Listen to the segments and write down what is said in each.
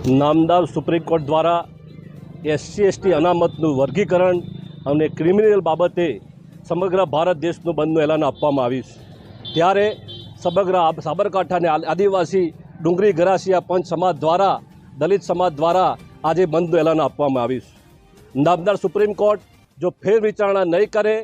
નામદાર supreme court દ્વારા SC/ST અનામતનું વર્ગીકરણ અને ક્રિમિનલ બાબતે સમગ્ર ભારત દેશનું બંધનું એલાન આપવામાં આવ્યું છે। ત્યારે સમગ્ર સાબરકાંઠાને આદિવાસી ડુંગરી ગરાસિયા પંચ સમાજ દ્વારા દલિત સમાજ દ્વારા આજે બંધનું એલાન આપવામાં આવ્યું છે। નામદાર સુપ્રીમ કોર્ટ જો ફેર વિચારણા નહીં કરે,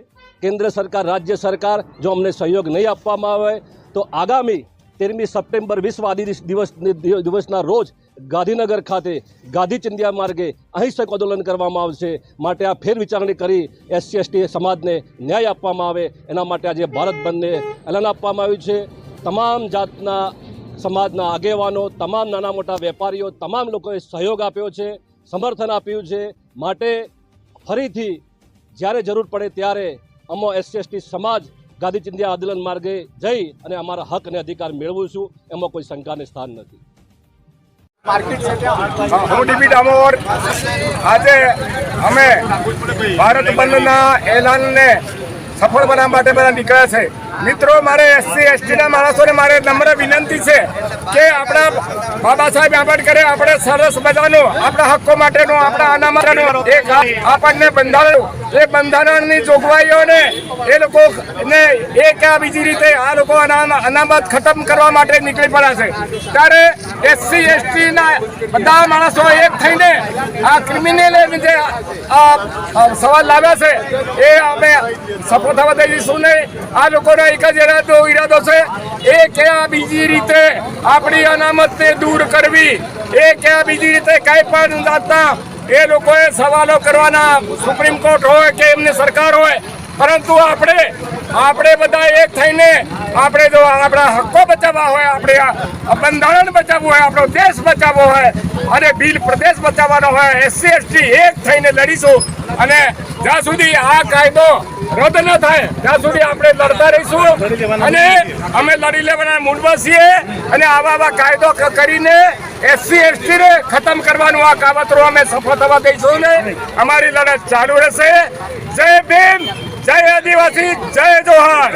કેન્દ્ર સરકાર રાજ્ય સરકાર જો અમને સહયોગ નહીં આપવામાં આવે તો આગામી 13મી સપ્ટેમ્બર વિશ્વ આદિવાસી દિવસના રોજ ગાંધીનગર ખાતે ગાંધી ચિંધ્યા માર્ગે અહિંસક આંદોલન કરવામાં આવશે। માટે આ ફેર વિચારણા કરી SC/ST સમાજને ન્યાય આપવામાં આવે એના માટે આજે ભારત બંધને એલાન આપવામાં આવ્યું છે। તમામ જાતના સમાજના આગેવાનો, તમામ નાના મોટા વેપારીઓ, તમામ લોકોએ સહયોગ આપ્યો છે, સમર્થન આપ્યું છે। માટે ફરીથી જ્યારે જરૂર પડે ત્યારે અમો SC/ST સમાજ ગાંધી ચિંધ્યા આંદોલન માર્ગે જઈ અને અમારા હક અને અધિકાર મેળવીશું, એમાં કોઈ શંકાને સ્થાન નથી। હું ડીબી ડામોર આજે અમે ભારત બંધના એલાનને સફળ બનાવવા માટે બધા નીકળ્યા છે। મિત્રો, મારે SC/STના માણસોને મારે નમ્ર વિનંતી છે કે આપણા બાબા સાહેબ આંબેડકરે આપણે સરસ મજાનું આપણા હક્કો માટેનું, આપણા અનામતનું એક આપણને બંધારણ, એ બંધારણની જોગવાઈઓને એ લોકોને એક આ બીજી રીતે આ લોકો અનામત ખતમ કરવા માટે નીકળી પડ્યા છે। ત્યારે SC/STના બધા માણસો એક થઈને આ ક્રિમિનલ જે સવાલ લાવ્યા છે એ અમે સફળ થવા દઈશું નહીં। આ લોકોનો એક જ ઈરાદો છે, એ કે આ બીજી રીતે આપણી અનામતને દૂર કરવી, એ કે આ બીજી રીતે કાંઈ પણ જાતના એ લોકોએ સવાલો કરવાના, સુપ્રીમ કોર્ટ હોય કે એમની સરકાર હોય, પરંતુ આપણે બધા એક થઈને આપણે જો આપણા હક્કો બચાવવા હોય, આપણે બંધારણ બચાવવું હોય, આપણો દેશ બચાવવો હોય અને બિલ પ્રદેશ બચાવવાનો હોય, SC/ST એક થઈને લડીશું। અને જ્યાં સુધી આ કાયદો રદ ન થાય ત્યાં સુધી આપણે લડતા રહીશું અને અમે લડી લેવાના મૂડમાં છીએ। અને આવા કાયદો કરીને SC/STને ખતમ કરવાનું આ કાવતરું અમે સફળ થવા દઈશું ને અમારી લડત ચાલુ રહેશે। જય ભીમ, જય આદિવાસી, જય જોહાર।